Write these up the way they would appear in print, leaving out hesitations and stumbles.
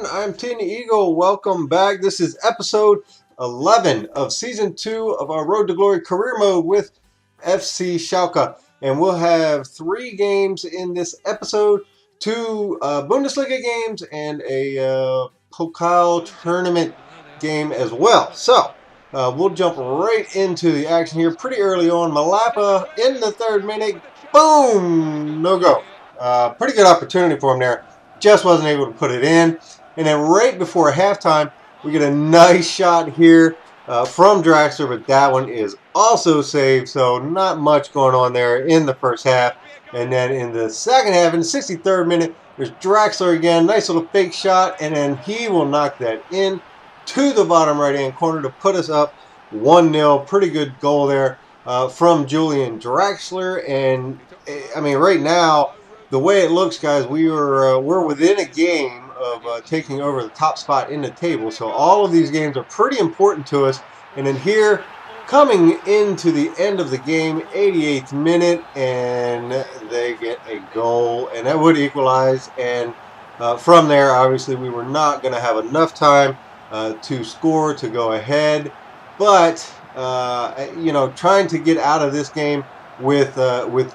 everyone. I'm Teen Eagle. Welcome back. This is episode 11 of Season 2 of our Road to Glory career mode with FC Schalke. And we'll have 3 games in this episode, 2 Bundesliga games and a Pokal tournament game as well. So, we'll jump right into the action here pretty early on. Malapa in the 3rd minute. Boom! No go. Pretty good opportunity for him there. Just wasn't able to put it in. And then right before halftime, we get a nice shot here from Draxler, but that one is also saved. So not much going on there in the first half. And then in the second half, in the 63rd minute, there's Draxler again. Nice little fake shot. And then he will knock that in to the bottom right-hand corner to put us up 1-0. Pretty good goal there from Julian Draxler. And, I mean, right now, the way it looks, guys, we're within a game of taking over the top spot in the table. So all of these games are pretty important to us. And then here, coming into the end of the game, 88th minute, and they get a goal, and that would equalize. And from there, obviously, we were not going to have enough time to score to go ahead. But trying to get out of this game with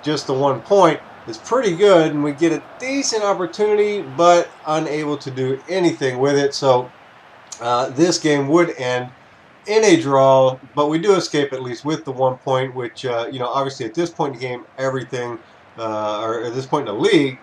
just the 1 point is pretty good, and we get a decent opportunity, but unable to do anything with it. So this game would end in a draw, but we do escape at least with the 1 point, which obviously at this point in the game, everything, or at this point in the league,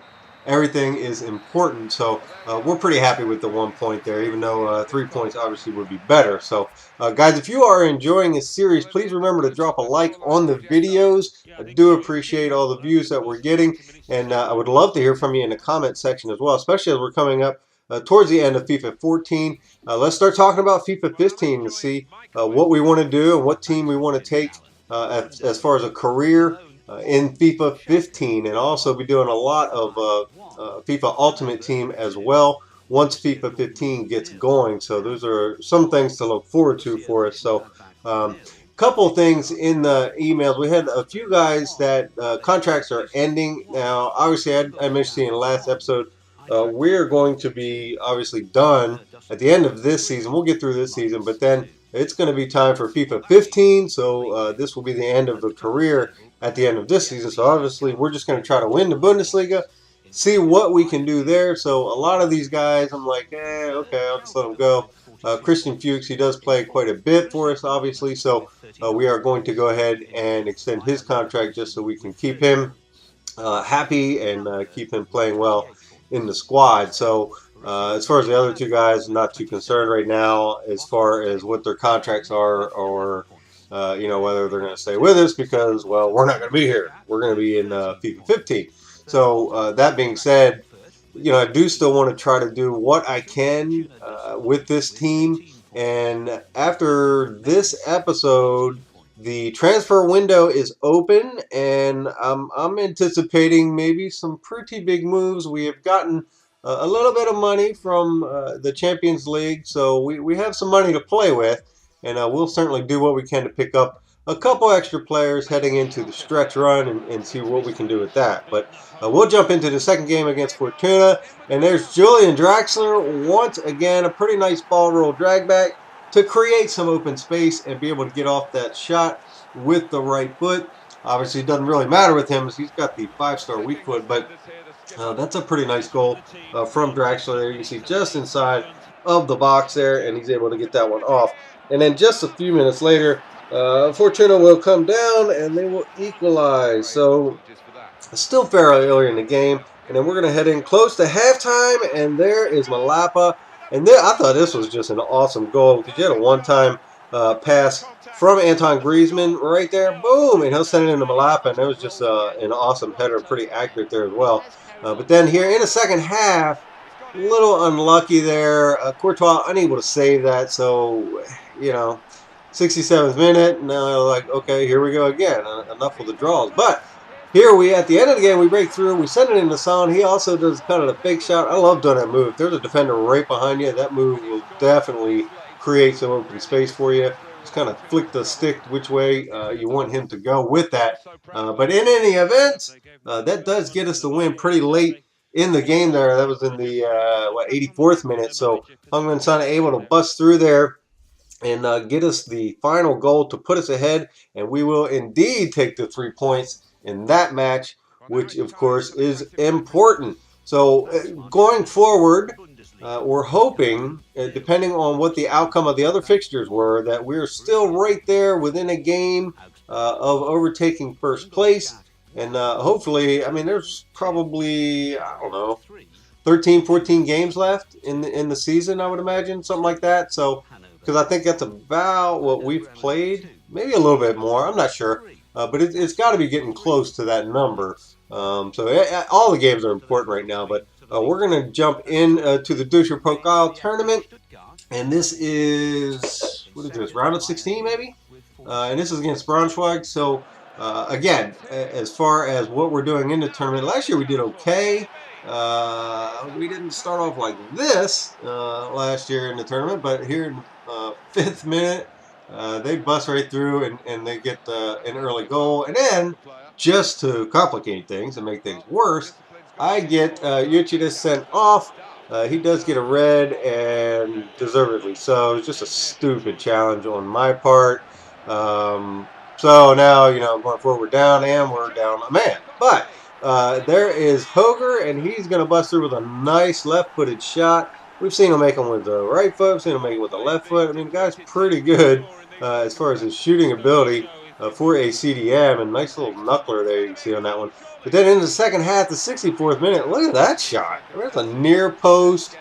everything is important. So we're pretty happy with the 1 point there, even though 3 points obviously would be better. So guys, if you are enjoying this series, please remember to drop a like on the videos. I do appreciate all the views that we're getting, and I would love to hear from you in the comment section as well, especially as we're coming up towards the end of FIFA 14. Let's start talking about FIFA 15 to see what we want to do and what team we want to take as far as a career in FIFA 15, and also be doing a lot of FIFA Ultimate Team as well once FIFA 15 gets going. So those are some things to look forward to for us. So couple things in the emails. We had a few guys that contracts are ending. Now, obviously, I mentioned in the last episode, we're going to be obviously done at the end of this season. We'll get through this season, but then it's going to be time for FIFA 15. So this will be the end of the career at the end of this season. So obviously, we're just going to try to win the Bundesliga, see what we can do there. So a lot of these guys, I'm like, okay, I'll just let them go. Christian Fuchs, he does play quite a bit for us, obviously. So we are going to go ahead and extend his contract just so we can keep him happy and keep him playing well in the squad. So as far as the other 2 guys, I'm not too concerned right now as far as what their contracts are, or whether they're going to stay with us, because, well, we're not going to be here. We're going to be in FIFA 15. So that being said, I do still want to try to do what I can with this team. And after this episode, the transfer window is open, and I'm anticipating maybe some pretty big moves. We have gotten a little bit of money from the Champions League, so we have some money to play with, and we'll certainly do what we can to pick up a couple extra players heading into the stretch run and see what we can do with that. But we'll jump into the second game against Fortuna, and there's Julian Draxler once again, a pretty nice ball roll drag back to create some open space and be able to get off that shot with the right foot. Obviously, it doesn't really matter with him as he's got the 5-star weak foot, but that's a pretty nice goal from Draxler there. You see just inside of the box there, and he's able to get that one off. And then just a few minutes later, Fortuna will come down and they will equalize. So still fairly early in the game, and then we're going to head in close to halftime, and there is Malapa. And there, I thought this was just an awesome goal because you had a one-time pass from Anton Griezmann right there, boom, and he'll send it into Malapa, and that was just an awesome header, pretty accurate there as well. But then here in the second half, a little unlucky there. Courtois unable to save that, so 67th minute, now like, okay, here we go again. Enough with the draws. But here at the end of the game, we break through. We send it into Son. He also does kind of a fake shot. I love doing that move. If there's a defender right behind you, that move will definitely create some open space for you. Just kind of flick the stick which way you want him to go with that. But in any event, that does get us the win pretty late in the game there. That was in the 84th minute. So Heung-min Son able to bust through there and get us the final goal to put us ahead, and we will indeed take the 3 points in that match, which of course is important. So going forward, we're hoping, depending on what the outcome of the other fixtures were, that we're still right there within a game of overtaking first place. And hopefully, I mean, there's probably, I don't know, 13, 14 games left in the season, I would imagine, something like that. So, because I think that's about what we've played, maybe a little bit more. I'm not sure, but it's got to be getting close to that number. All the games are important right now, but we're going to jump in to the Dusher Pokal tournament, and this is, what is this, round of 16 maybe? And this is against Braunschweig. So again, as far as what we're doing in the tournament, last year we did okay. We didn't start off like this last year in the tournament, but here in the 5th minute, they bust right through and they get an early goal. And then, just to complicate things and make things worse, I get Uchida sent off. He does get a red, and deservedly so. It's just a stupid challenge on my part. So now, going forward, we're down, and we're down a man. But there is Hoger, and he's going to bust through with a nice left-footed shot. We've seen him make them with the right foot. We've seen him make it with the left foot. I mean, the guy's pretty good as far as his shooting ability for a CDM. And nice little knuckler there you can see on that one. But then in the second half, the 64th minute, look at that shot. I mean, that's a near post,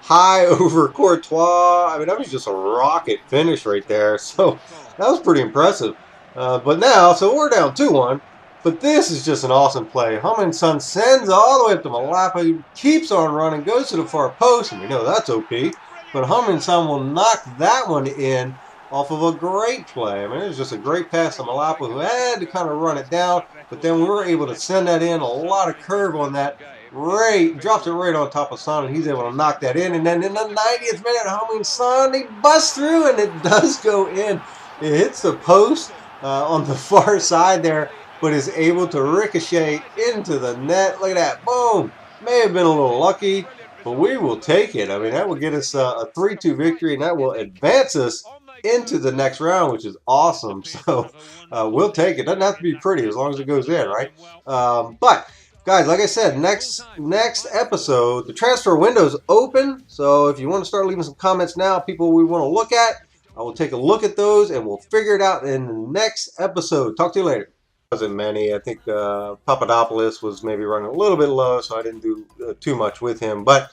high over Courtois. I mean, that was just a rocket finish right there. So that was pretty impressive. But now, so we're down 2-1. But this is just an awesome play. Heung-min Son sends all the way up to Malapa. He keeps on running, goes to the far post, and we know that's OP. But Heung-min Son will knock that one in off of a great play. I mean, it was just a great pass to Malapa, who had to kind of run it down. But then we were able to send that in. A lot of curve on that. Drops it right on top of Son, and he's able to knock that in. And then in the 90th minute, Heung-min Son, he busts through, and it does go in. It hits the post on the far side there, but is able to ricochet into the net. Look at that. Boom. May have been a little lucky, but we will take it. I mean, that will get us a 3-2 victory, and that will advance us into the next round, which is awesome. So we'll take it. Doesn't have to be pretty as long as it goes in, right? But, guys, like I said, next episode, the transfer window's open. So if you want to start leaving some comments now, people we want to look at, I will take a look at those, and we'll figure it out in the next episode. Talk to you later. Wasn't many. I think Papadopoulos was maybe running a little bit low, so I didn't do too much with him. But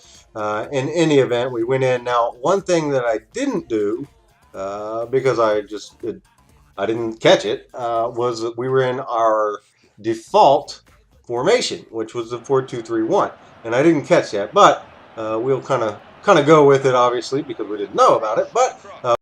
in any event, we went in. Now, one thing that I didn't do, because I didn't catch it, was that we were in our default formation, which was the 4-2-3-1, and I didn't catch that. But we'll kind of go with it, obviously, because we didn't know about it. But